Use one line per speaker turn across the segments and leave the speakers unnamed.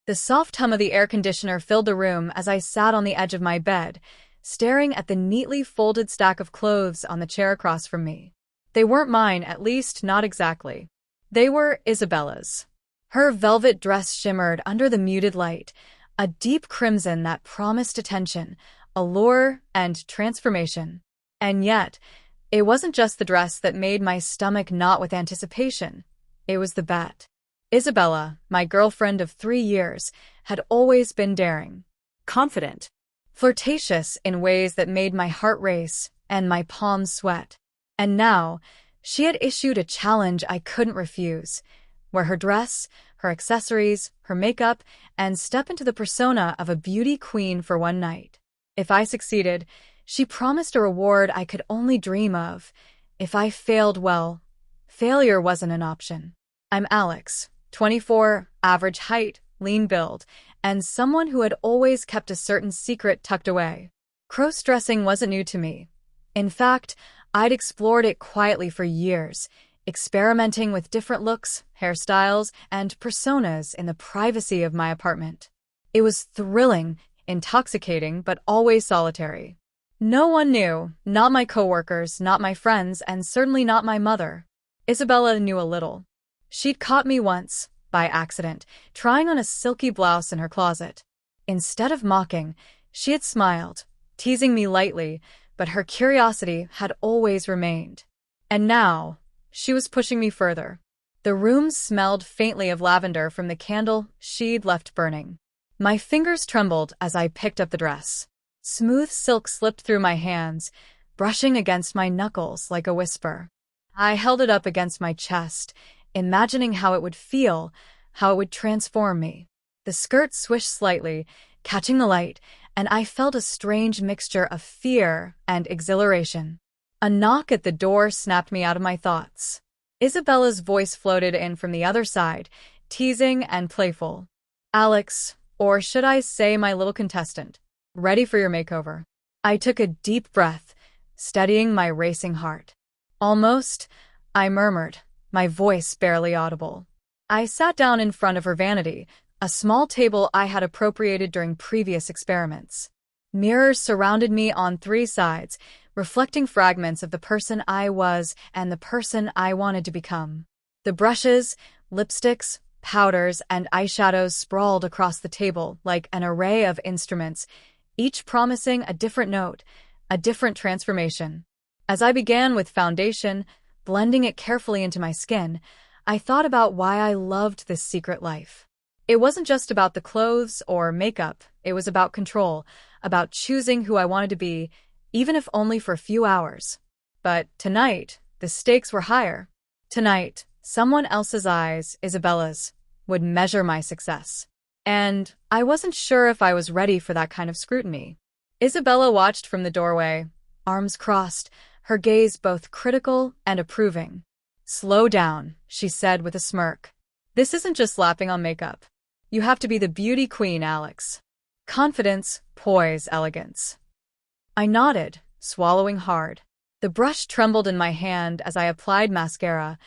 The soft hum of the air conditioner filled the room as I sat on the edge of my bed, staring at the neatly folded stack of clothes on the chair across from me. They weren't mine, at least not exactly. They were Isabella's. Her velvet dress shimmered under the muted light, a deep crimson that promised attention, allure, and transformation. And yet, it wasn't just the dress that made my stomach knot with anticipation. It was the bet. Isabella, my girlfriend of 3 years, had always been daring, confident, flirtatious in ways that made my heart race and my palms sweat. And now, she had issued a challenge I couldn't refuse. Wear her dress, her accessories, her makeup, and step into the persona of a beauty queen for one night. If I succeeded, she promised a reward I could only dream of. If I failed, well, failure wasn't an option. I'm Alex, 24, average height, lean build, and someone who had always kept a certain secret tucked away. Crossdressing wasn't new to me. In fact, I'd explored it quietly for years, experimenting with different looks, hairstyles, and personas in the privacy of my apartment. It was thrilling, intoxicating, but always solitary. No one knew, not my coworkers, not my friends, and certainly not my mother. Isabella knew a little. She'd caught me once, by accident, trying on a silky blouse in her closet. Instead of mocking, she had smiled, teasing me lightly, but her curiosity had always remained. And now, she was pushing me further. The room smelled faintly of lavender from the candle she'd left burning. My fingers trembled as I picked up the dress. Smooth silk slipped through my hands, brushing against my knuckles like a whisper. I held it up against my chest, imagining how it would feel, how it would transform me. The skirt swished slightly, catching the light, and I felt a strange mixture of fear and exhilaration. A knock at the door snapped me out of my thoughts. Isabella's voice floated in from the other side, teasing and playful. "Alex, or should I say my little contestant, ready for your makeover?" I took a deep breath, steadying my racing heart. "Almost," I murmured, my voice barely audible. I sat down in front of her vanity, a small table I had appropriated during previous experiments. Mirrors surrounded me on 3 sides, reflecting fragments of the person I was and the person I wanted to become. The brushes, lipsticks, powders, and eyeshadows sprawled across the table like an array of instruments, each promising a different note, a different transformation. As I began with foundation, blending it carefully into my skin, I thought about why I loved this secret life. It wasn't just about the clothes or makeup, it was about control, about choosing who I wanted to be, even if only for a few hours. But tonight, the stakes were higher. Tonight, someone else's eyes, Isabella's, would measure my success. And I wasn't sure if I was ready for that kind of scrutiny. Isabella watched from the doorway, arms crossed, her gaze both critical and approving. "Slow down," she said with a smirk. "This isn't just slapping on makeup. You have to be the beauty queen, Alex. Confidence, poise, elegance." I nodded, swallowing hard. The brush trembled in my hand as I applied mascara,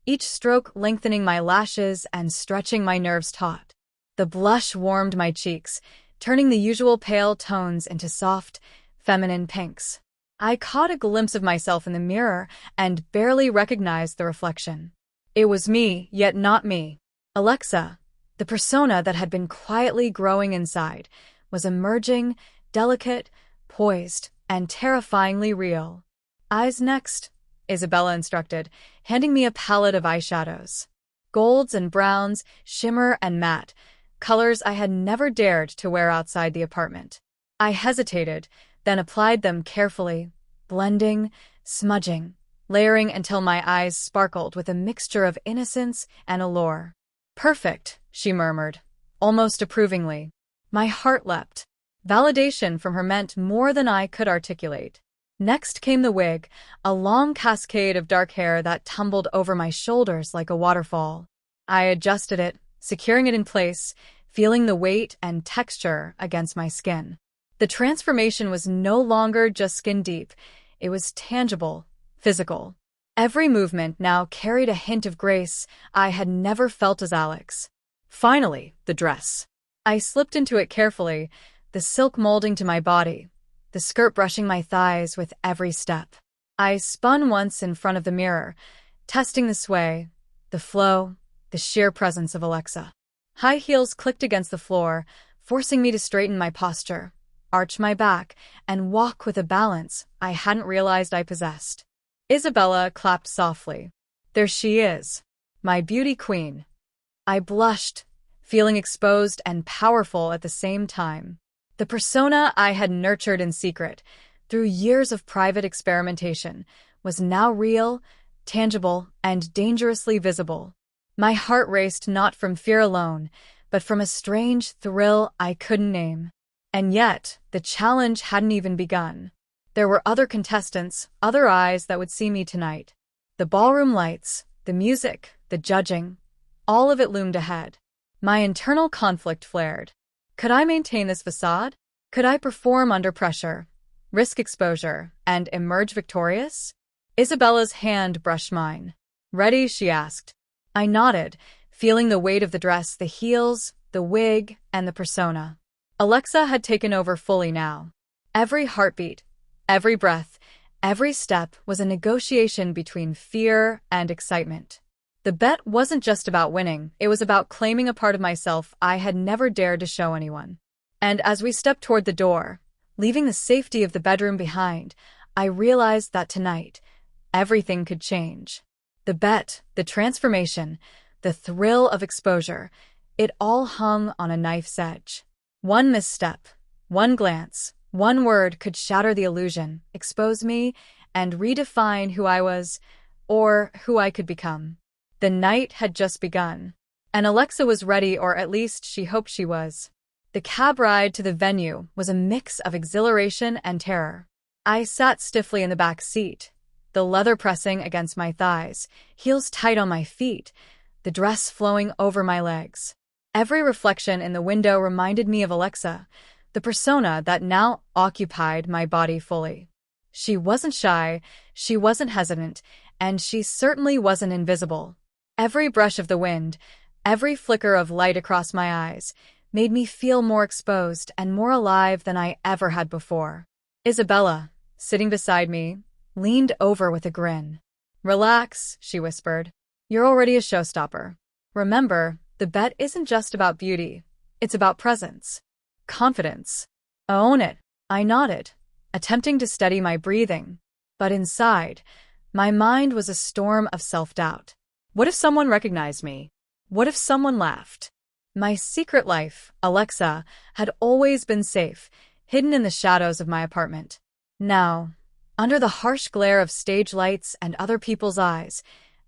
each stroke lengthening my lashes and stretching my nerves taut. The blush warmed my cheeks, turning the usual pale tones into soft, feminine pinks. I caught a glimpse of myself in the mirror and barely recognized the reflection. It was me, yet not me. Alexa, the persona that had been quietly growing inside, was emerging, delicate, poised, and terrifyingly real. "Eyes next," Isabella instructed, handing me a palette of eyeshadows. Golds and browns, shimmer and matte, colors I had never dared to wear outside the apartment. I hesitated, then applied them carefully, blending, smudging, layering until my eyes sparkled with a mixture of innocence and allure. "Perfect," she murmured, almost approvingly. My heart leapt. Validation from her meant more than I could articulate. Next came the wig, a long cascade of dark hair that tumbled over my shoulders like a waterfall. I adjusted it, securing it in place, feeling the weight and texture against my skin. The transformation was no longer just skin deep, it was tangible, physical. Every movement now carried a hint of grace I had never felt as Alex. Finally, the dress. I slipped into it carefully, the silk molding to my body, the skirt brushing my thighs with every step. I spun once in front of the mirror, testing the sway, the flow, the sheer presence of Alexa. High heels clicked against the floor, forcing me to straighten my posture, arch my back, and walk with a balance I hadn't realized I possessed. Isabella clapped softly. There she is, my beauty queen. I blushed, feeling exposed and powerful at the same time. The persona I had nurtured in secret, through years of private experimentation, was now real, tangible, and dangerously visible. My heart raced not from fear alone, but from a strange thrill I couldn't name. And yet, the challenge hadn't even begun. There were other contestants, other eyes that would see me tonight. The ballroom lights, the music, the judging, all of it loomed ahead. My internal conflict flared. Could I maintain this facade? Could I perform under pressure, risk exposure, and emerge victorious? Isabella's hand brushed mine. Ready? She asked. I nodded, feeling the weight of the dress, the heels, the wig, and the persona. Alexa had taken over fully now. Every heartbeat, every breath, every step was a negotiation between fear and excitement. The bet wasn't just about winning, it was about claiming a part of myself I had never dared to show anyone. And as we stepped toward the door, leaving the safety of the bedroom behind, I realized that tonight, everything could change. The bet, the transformation, the thrill of exposure, it all hung on a knife's edge. One misstep, one glance, one word could shatter the illusion, expose me, and redefine who I was, or who I could become. The night had just begun, and Alexa was ready, or at least she hoped she was. The cab ride to the venue was a mix of exhilaration and terror. I sat stiffly in the back seat, the leather pressing against my thighs, heels tight on my feet, the dress flowing over my legs. Every reflection in the window reminded me of Alexa, the persona that now occupied my body fully. She wasn't shy, she wasn't hesitant, and she certainly wasn't invisible. Every brush of the wind, every flicker of light across my eyes, made me feel more exposed and more alive than I ever had before. Isabella, sitting beside me, leaned over with a grin. Relax, she whispered. You're already a showstopper. Remember, the bet isn't just about beauty. It's about presence. Confidence. Own it. I nodded, attempting to steady my breathing. But inside, my mind was a storm of self-doubt. What if someone recognized me? What if someone laughed? My secret life, Alexa, had always been safe, hidden in the shadows of my apartment. Now, under the harsh glare of stage lights and other people's eyes,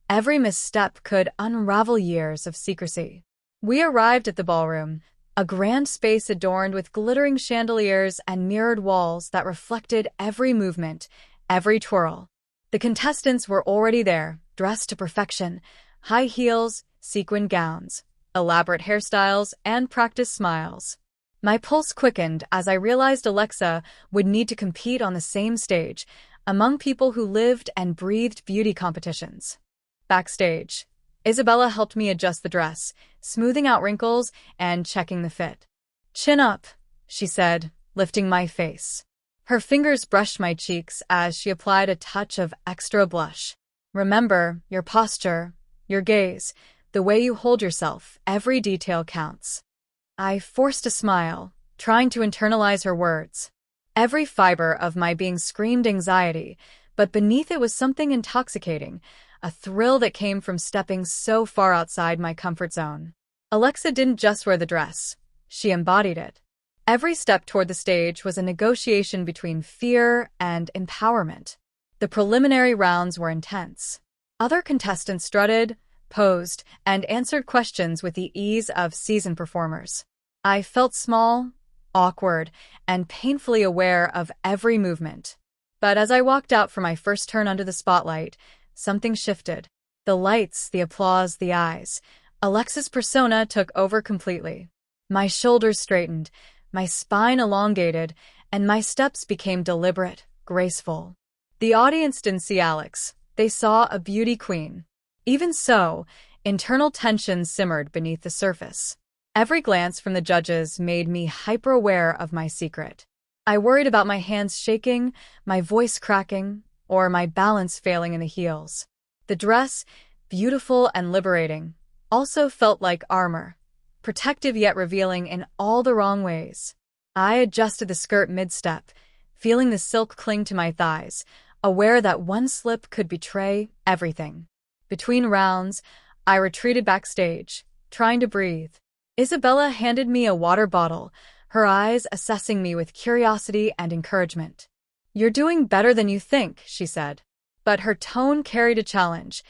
every misstep could unravel years of secrecy. We arrived at the ballroom, a grand space adorned with glittering chandeliers and mirrored walls that reflected every movement, every twirl. The contestants were already there, dressed to perfection, high heels, sequined gowns, elaborate hairstyles, and practiced smiles. My pulse quickened as I realized Alexa would need to compete on the same stage, among people who lived and breathed beauty competitions. Backstage, Isabella helped me adjust the dress, smoothing out wrinkles and checking the fit. Chin up, she said, lifting my face. Her fingers brushed my cheeks as she applied a touch of extra blush. Remember, your posture, your gaze, the way you hold yourself, every detail counts. I forced a smile, trying to internalize her words. Every fiber of my being screamed anxiety, but beneath it was something intoxicating, a thrill that came from stepping so far outside my comfort zone. Alexa didn't just wear the dress, she embodied it. Every step toward the stage was a negotiation between fear and empowerment. The preliminary rounds were intense. Other contestants strutted, posed, and answered questions with the ease of seasoned performers. I felt small, awkward, and painfully aware of every movement. But as I walked out for my first turn under the spotlight, something shifted. The lights, the applause, the eyes. Alexa's persona took over completely. My shoulders straightened, my spine elongated, and my steps became deliberate, graceful. The audience didn't see Alex. They saw a beauty queen. Even so, internal tension simmered beneath the surface. Every glance from the judges made me hyper-aware of my secret. I worried about my hands shaking, my voice cracking, or my balance failing in the heels. The dress, beautiful and liberating, also felt like armor, protective yet revealing in all the wrong ways. I adjusted the skirt mid-step, feeling the silk cling to my thighs, aware that one slip could betray everything. Between rounds, I retreated backstage, trying to breathe. Isabella handed me a water bottle, her eyes assessing me with curiosity and encouragement. "You're doing better than you think," she said. But her tone carried a challenge.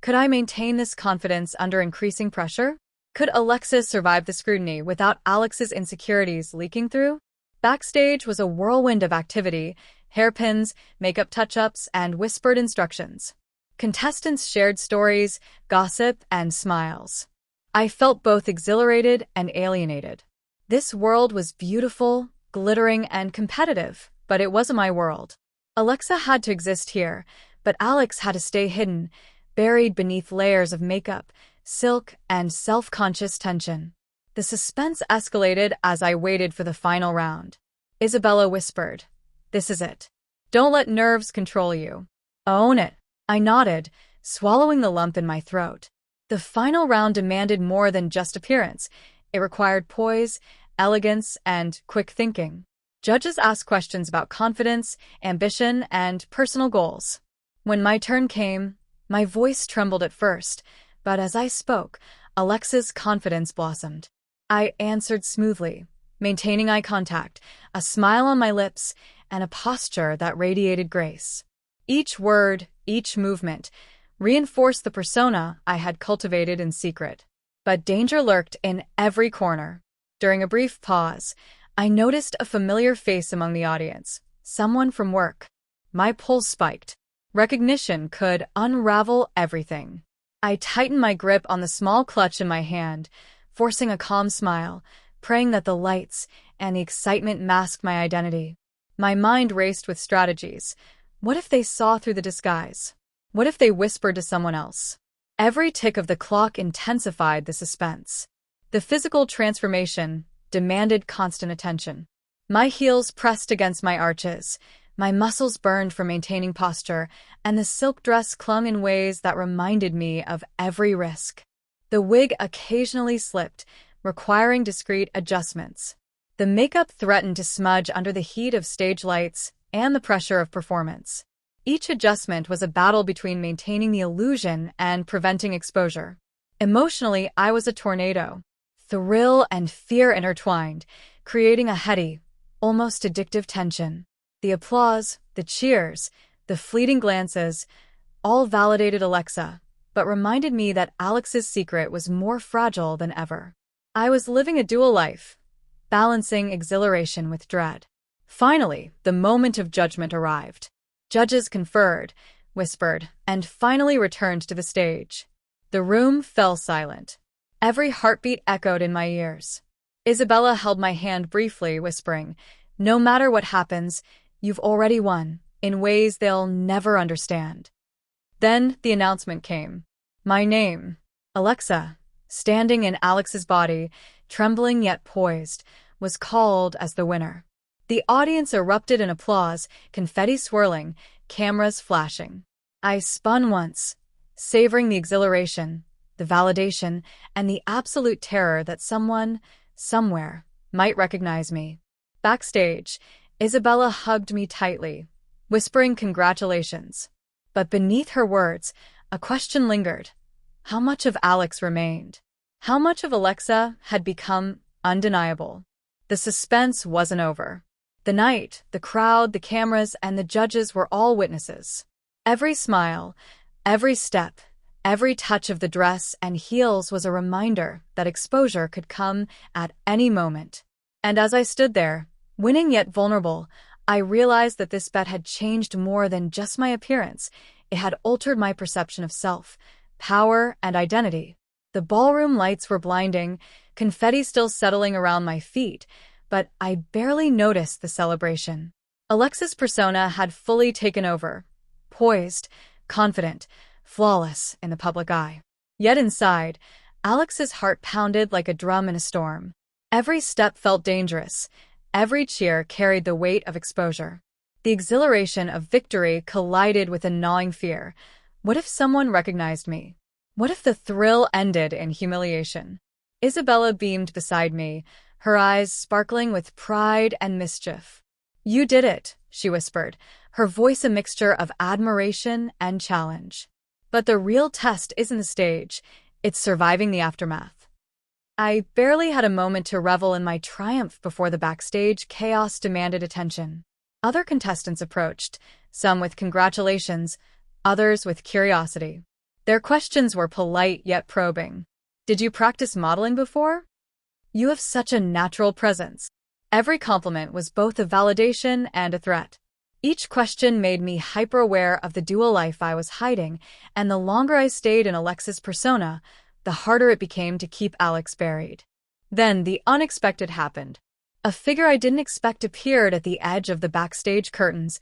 Could I maintain this confidence under increasing pressure? Could Alexis survive the scrutiny without Alex's insecurities leaking through? Backstage was a whirlwind of activity, hairpins, makeup touch-ups, and whispered instructions. Contestants shared stories, gossip, and smiles. I felt both exhilarated and alienated. This world was beautiful, glittering, and competitive, but it wasn't my world. Alexa had to exist here, but Alex had to stay hidden, buried beneath layers of makeup, silk, and self-conscious tension. The suspense escalated as I waited for the final round. Isabella whispered, "This is it. Don't let nerves control you. Own it." I nodded, swallowing the lump in my throat. The final round demanded more than just appearance. It required poise, elegance, and quick thinking. Judges asked questions about confidence, ambition, and personal goals. When my turn came, my voice trembled at first, but as I spoke, Alexa's confidence blossomed. I answered smoothly, maintaining eye contact, a smile on my lips, and a posture that radiated grace. Each word, each movement, reinforced the persona I had cultivated in secret. But danger lurked in every corner. During a brief pause, I noticed a familiar face among the audience, someone from work. My pulse spiked. Recognition could unravel everything. I tightened my grip on the small clutch in my hand, forcing a calm smile, praying that the lights and the excitement masked my identity. My mind raced with strategies. What if they saw through the disguise? What if they whispered to someone else? Every tick of the clock intensified the suspense. The physical transformation demanded constant attention. My heels pressed against my arches, my muscles burned from maintaining posture, and the silk dress clung in ways that reminded me of every risk. The wig occasionally slipped, requiring discreet adjustments. The makeup threatened to smudge under the heat of stage lights and the pressure of performance. Each adjustment was a battle between maintaining the illusion and preventing exposure. Emotionally, I was a tornado. Thrill and fear intertwined, creating a heady, almost addictive tension. The applause, the cheers, the fleeting glances, all validated Alexa, but reminded me that Alex's secret was more fragile than ever. I was living a dual life, balancing exhilaration with dread. Finally, the moment of judgment arrived. Judges conferred, whispered, and finally returned to the stage. The room fell silent. Every heartbeat echoed in my ears. Isabella held my hand briefly, whispering, "No matter what happens, you've already won, in ways they'll never understand." Then the announcement came. My name, Alexa, standing in Alex's body, trembling yet poised, was called as the winner. The audience erupted in applause, confetti swirling, cameras flashing. I spun once, savoring the exhilaration, the validation, and the absolute terror that someone, somewhere, might recognize me. Backstage, Isabella hugged me tightly, whispering congratulations. But beneath her words, a question lingered. How much of Alex remained? How much of Alexa had become undeniable? The suspense wasn't over. The night, the crowd, the cameras, and the judges were all witnesses. Every smile, every step, every touch of the dress and heels was a reminder that exposure could come at any moment. And as I stood there, winning yet vulnerable, I realized that this bet had changed more than just my appearance. It had altered my perception of self, power, and identity. The ballroom lights were blinding, confetti still settling around my feet, but I barely noticed the celebration. Alexa's persona had fully taken over, poised, confident, flawless in the public eye. Yet inside, Alex's heart pounded like a drum in a storm. Every step felt dangerous. Every cheer carried the weight of exposure. The exhilaration of victory collided with a gnawing fear. What if someone recognized me? What if the thrill ended in humiliation? Isabella beamed beside me, her eyes sparkling with pride and mischief. "You did it," she whispered, her voice a mixture of admiration and challenge. "But the real test isn't the stage, it's surviving the aftermath." I barely had a moment to revel in my triumph before the backstage chaos demanded attention. Other contestants approached, some with congratulations, others with curiosity. Their questions were polite yet probing. "Did you practice modeling before? You have such a natural presence." Every compliment was both a validation and a threat. Each question made me hyper-aware of the dual life I was hiding, and the longer I stayed in Alexa's persona, the harder it became to keep Alex buried. Then the unexpected happened. A figure I didn't expect appeared at the edge of the backstage curtains,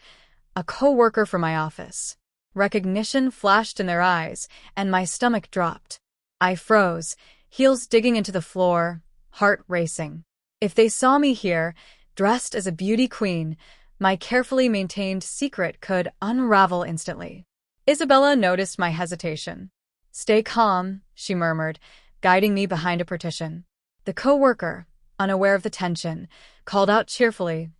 a co-worker from my office. Recognition flashed in their eyes, and my stomach dropped. I froze, heels digging into the floor, heart racing. If they saw me here, dressed as a beauty queen, my carefully maintained secret could unravel instantly. Isabella noticed my hesitation. "Stay calm," she murmured, guiding me behind a partition. The co-worker, unaware of the tension, called out cheerfully,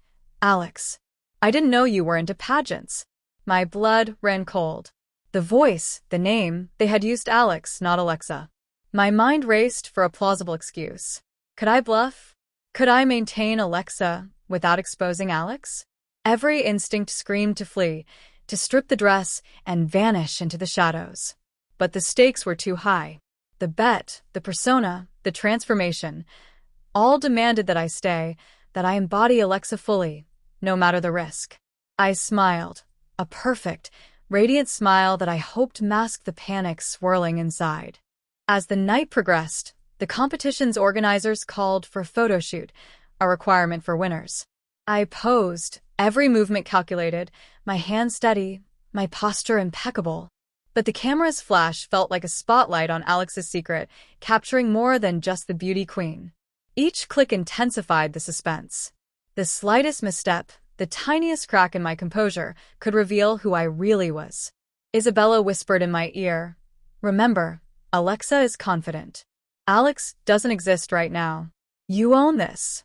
"Alex, I didn't know you were into pageants." My blood ran cold. The voice, the name, they had used Alex, not Alexa. My mind raced for a plausible excuse. Could I bluff? Could I maintain Alexa without exposing Alex? Every instinct screamed to flee, to strip the dress and vanish into the shadows. But the stakes were too high. The bet, the persona, the transformation, all demanded that I stay, that I embody Alexa fully, no matter the risk. I smiled, a perfect, radiant smile that I hoped masked the panic swirling inside. As the night progressed, the competition's organizers called for a photo shoot, a requirement for winners. I posed, every movement calculated, my hands steady, my posture impeccable. But the camera's flash felt like a spotlight on Alex's secret, capturing more than just the beauty queen. Each click intensified the suspense. The slightest misstep, the tiniest crack in my composure, could reveal who I really was. Isabella whispered in my ear, "Remember, Alexa is confident. Alex doesn't exist right now. You own this."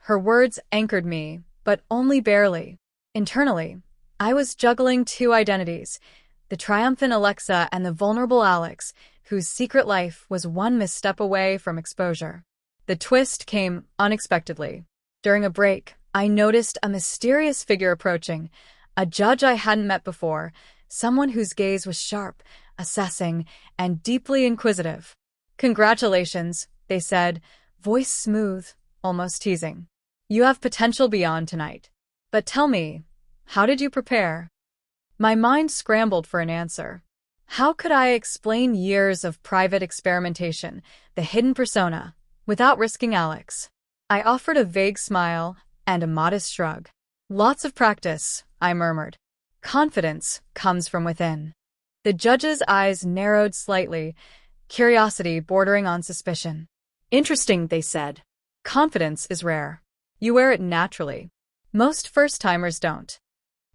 Her words anchored me, but only barely. Internally, I was juggling two identities, the triumphant Alexa and the vulnerable Alex, whose secret life was one misstep away from exposure. The twist came unexpectedly. During a break, I noticed a mysterious figure approaching, a judge I hadn't met before, someone whose gaze was sharp, assessing, and deeply inquisitive. "Congratulations," they said, voice smooth, almost teasing. "You have potential beyond tonight. But tell me, how did you prepare?" My mind scrambled for an answer. How could I explain years of private experimentation, the hidden persona, without risking Alex? I offered a vague smile and a modest shrug. "Lots of practice," I murmured. "Confidence comes from within." The judge's eyes narrowed slightly, curiosity bordering on suspicion. "Interesting," they said. "Confidence is rare. You wear it naturally. Most first-timers don't."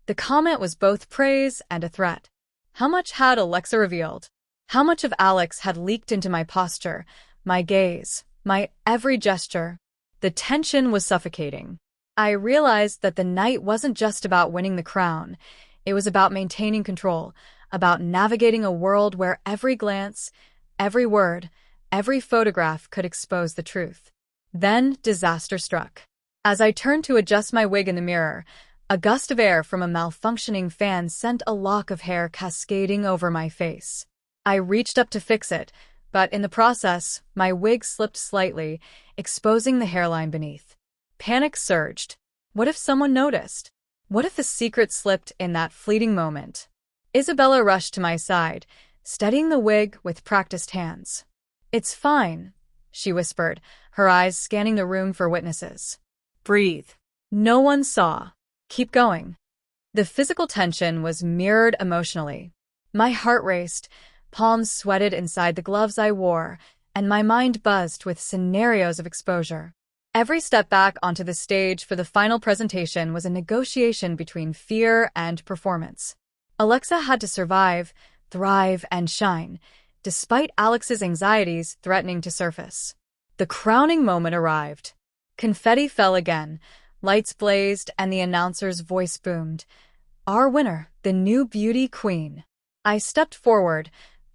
The comment was both praise and a threat. How much had Alexa revealed? How much of Alex had leaked into my posture, my gaze, my every gesture? The tension was suffocating. I realized that the night wasn't just about winning the crown. It was about maintaining control, about navigating a world where every glance, every word, every photograph could expose the truth. Then disaster struck. As I turned to adjust my wig in the mirror, a gust of air from a malfunctioning fan sent a lock of hair cascading over my face. I reached up to fix it, but in the process, my wig slipped slightly, exposing the hairline beneath. Panic surged. What if someone noticed? What if the secret slipped in that fleeting moment? Isabella rushed to my side, steadying the wig with practiced hands. "It's fine," she whispered, her eyes scanning the room for witnesses. "Breathe. No one saw. Keep going." The physical tension was mirrored emotionally. My heart raced, palms sweated inside the gloves I wore, and my mind buzzed with scenarios of exposure. Every step back onto the stage for the final presentation was a negotiation between fear and performance. Alexa had to survive, thrive, and shine, despite Alex's anxieties threatening to surface. The crowning moment arrived. Confetti fell again, lights blazed, and the announcer's voice boomed. Our winner, the new beauty queen. I stepped forward,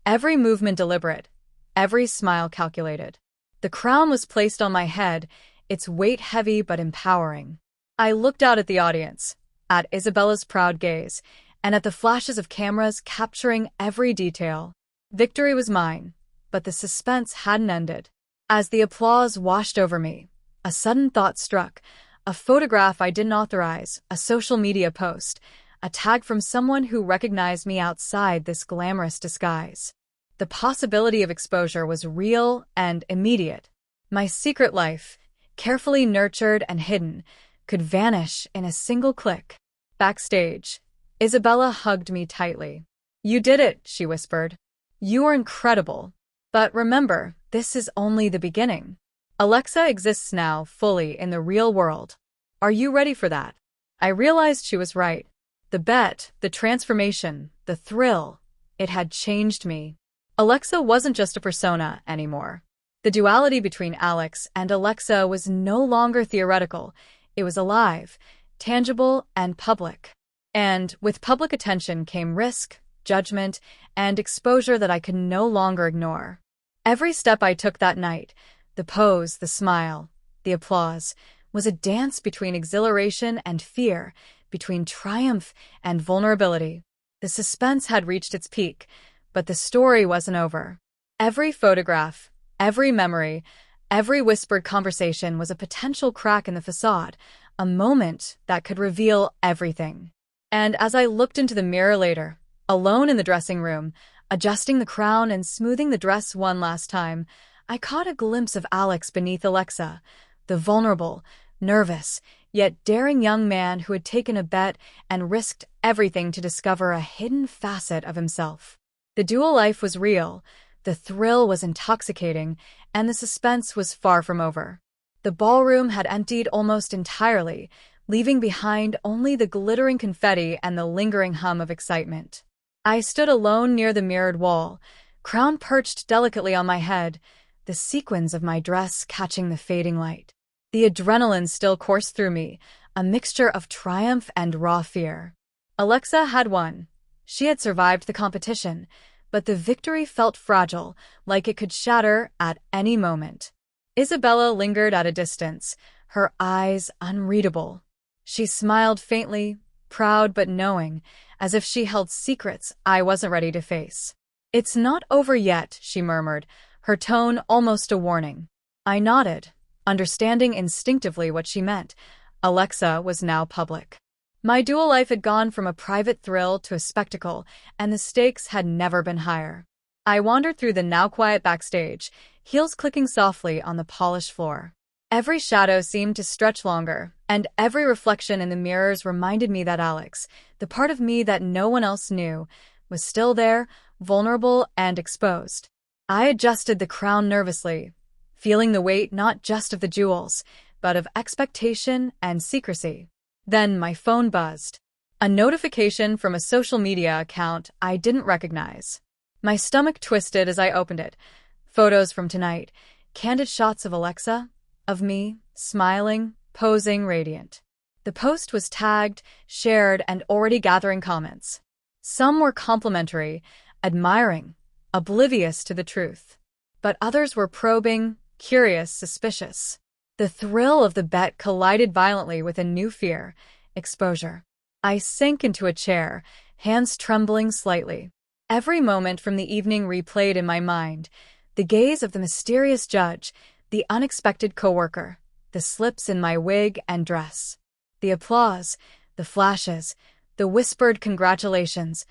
every movement deliberate, every smile calculated. The crown was placed on my head, its weight heavy but empowering. I looked out at the audience, at Isabella's proud gaze, and at the flashes of cameras capturing every detail. Victory was mine, but the suspense hadn't ended. As the applause washed over me, a sudden thought struck. A photograph I didn't authorize, a social media post, a tag from someone who recognized me outside this glamorous disguise. The possibility of exposure was real and immediate. My secret life, carefully nurtured and hidden, could vanish in a single click. Backstage, Isabella hugged me tightly. You did it, she whispered. You are incredible. But remember, this is only the beginning. Alexa exists now fully in the real world. Are you ready for that? I realized she was right. The bet, the transformation, the thrill, it had changed me. Alexa wasn't just a persona anymore. The duality between Alex and Alexa was no longer theoretical. It was alive, tangible, and public. And with public attention came risk, judgment, and exposure that I could no longer ignore. Every step I took that night, the pose, the smile, the applause, was a dance between exhilaration and fear, between triumph and vulnerability. The suspense had reached its peak, but the story wasn't over. Every photograph, every memory, every whispered conversation was a potential crack in the facade, a moment that could reveal everything. And as I looked into the mirror later, alone in the dressing room, adjusting the crown and smoothing the dress one last time, I caught a glimpse of Alex beneath Alexa, the vulnerable, nervous, yet daring young man who had taken a bet and risked everything to discover a hidden facet of himself. The dual life was real, the thrill was intoxicating, and the suspense was far from over. The ballroom had emptied almost entirely, leaving behind only the glittering confetti and the lingering hum of excitement. I stood alone near the mirrored wall, crown perched delicately on my head, the sequins of my dress catching the fading light. The adrenaline still coursed through me, a mixture of triumph and raw fear. Alexa had won. She had survived the competition, but the victory felt fragile, like it could shatter at any moment. Isabella lingered at a distance, her eyes unreadable. She smiled faintly, proud but knowing, as if she held secrets I wasn't ready to face. It's not over yet, she murmured, her tone almost a warning. I nodded, understanding instinctively what she meant. Alexa was now public. My dual life had gone from a private thrill to a spectacle, and the stakes had never been higher. I wandered through the now quiet backstage, heels clicking softly on the polished floor. Every shadow seemed to stretch longer, and every reflection in the mirrors reminded me that Alex, the part of me that no one else knew, was still there, vulnerable and exposed. I adjusted the crown nervously, feeling the weight not just of the jewels, but of expectation and secrecy. Then my phone buzzed. A notification from a social media account I didn't recognize. My stomach twisted as I opened it. Photos from tonight, candid shots of Alexa, of me, smiling, posing, radiant. The post was tagged, shared, and already gathering comments. Some were complimentary, admiring, oblivious to the truth. But others were probing, curious, suspicious. The thrill of the bet collided violently with a new fear, exposure. I sank into a chair, hands trembling slightly. Every moment from the evening replayed in my mind, the gaze of the mysterious judge, the unexpected coworker, the slips in my wig and dress. The applause, the flashes, the whispered congratulations,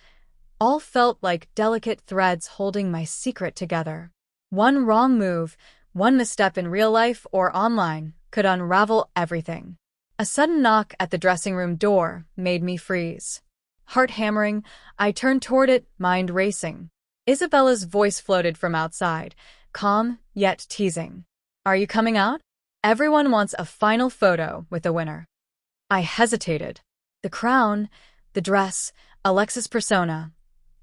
all felt like delicate threads holding my secret together. One wrong move, one misstep in real life or online, could unravel everything. A sudden knock at the dressing room door made me freeze. Heart hammering, I turned toward it, mind racing. Isabella's voice floated from outside, calm, yet teasing. Are you coming out? Everyone wants a final photo with the winner. I hesitated. The crown, the dress, Alexa's persona,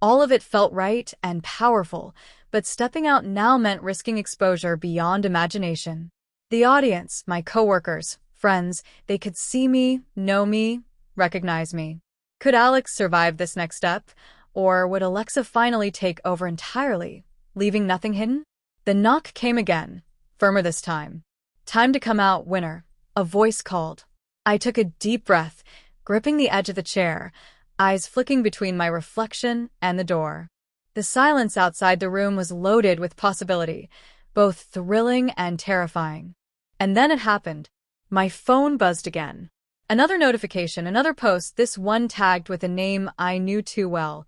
all of it felt right and powerful, but stepping out now meant risking exposure beyond imagination. The audience, my coworkers, friends, they could see me, know me, recognize me. Could Alex survive this next step? Or would Alexa finally take over entirely, leaving nothing hidden? The knock came again, firmer this time. Time to come out, winner, a voice called. I took a deep breath, gripping the edge of the chair, eyes flicking between my reflection and the door. The silence outside the room was loaded with possibility, both thrilling and terrifying. And then it happened. My phone buzzed again. Another notification, another post, this one tagged with a name I knew too well.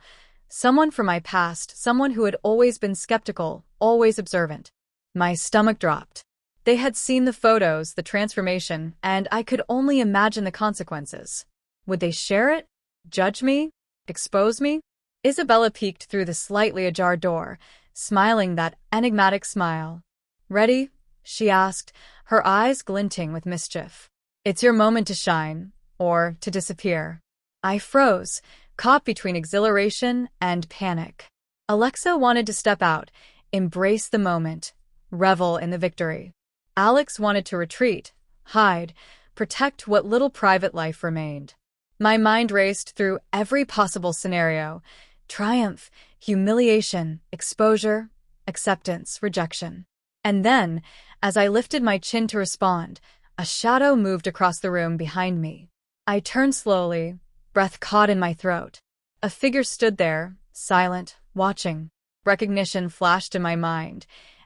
Someone from my past, someone who had always been skeptical, always observant. My stomach dropped. They had seen the photos, the transformation, and I could only imagine the consequences. Would they share it? Judge me? Expose me? Isabella peeked through the slightly ajar door, smiling that enigmatic smile. Ready? She asked, her eyes glinting with mischief. It's your moment to shine, or to disappear. I froze, caught between exhilaration and panic. Alexa wanted to step out, embrace the moment, revel in the victory. Alex wanted to retreat, hide, protect what little private life remained. My mind raced through every possible scenario: triumph, humiliation, exposure, acceptance, rejection. And then, as I lifted my chin to respond, a shadow moved across the room behind me. I turned slowly, breath caught in my throat. A figure stood there, silent, watching. Recognition flashed in my mind,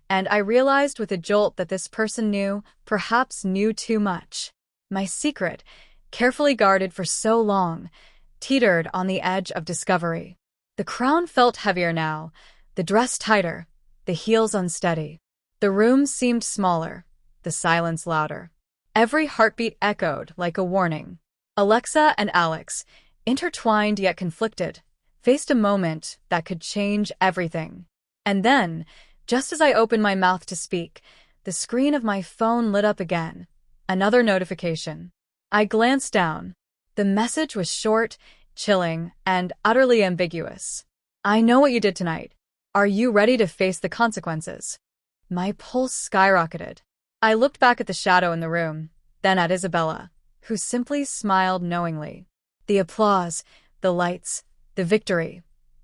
and I realized with a jolt that this person knew, perhaps knew too much. My secret, carefully guarded for so long, teetered on the edge of discovery. The crown felt heavier now, the dress tighter, the heels unsteady. The room seemed smaller, the silence louder. Every heartbeat echoed like a warning. Alexa and Alex, intertwined yet conflicted, faced a moment that could change everything. And then, just as I opened my mouth to speak, the screen of my phone lit up again. Another notification. I glanced down. The message was short, chilling, and utterly ambiguous. I know what you did tonight. Are you ready to face the consequences? My pulse skyrocketed. I looked back at the shadow in the room, then at Isabella, who simply smiled knowingly. The applause, the lights, the victory,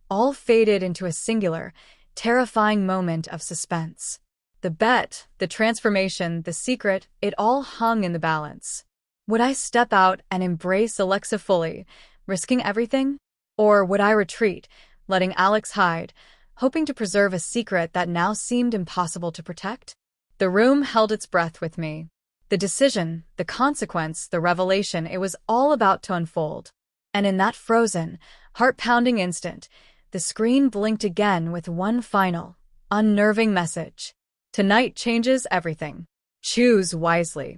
all faded into a singular, terrifying moment of suspense. The bet, the transformation, the secret, it all hung in the balance. Would I step out and embrace Alexa fully, risking everything? Or would I retreat, letting Alex hide, hoping to preserve a secret that now seemed impossible to protect? The room held its breath with me. The decision, the consequence, the revelation, it was all about to unfold. And in that frozen, heart-pounding instant, the screen blinked again with one final, unnerving message. Tonight changes everything. Choose wisely.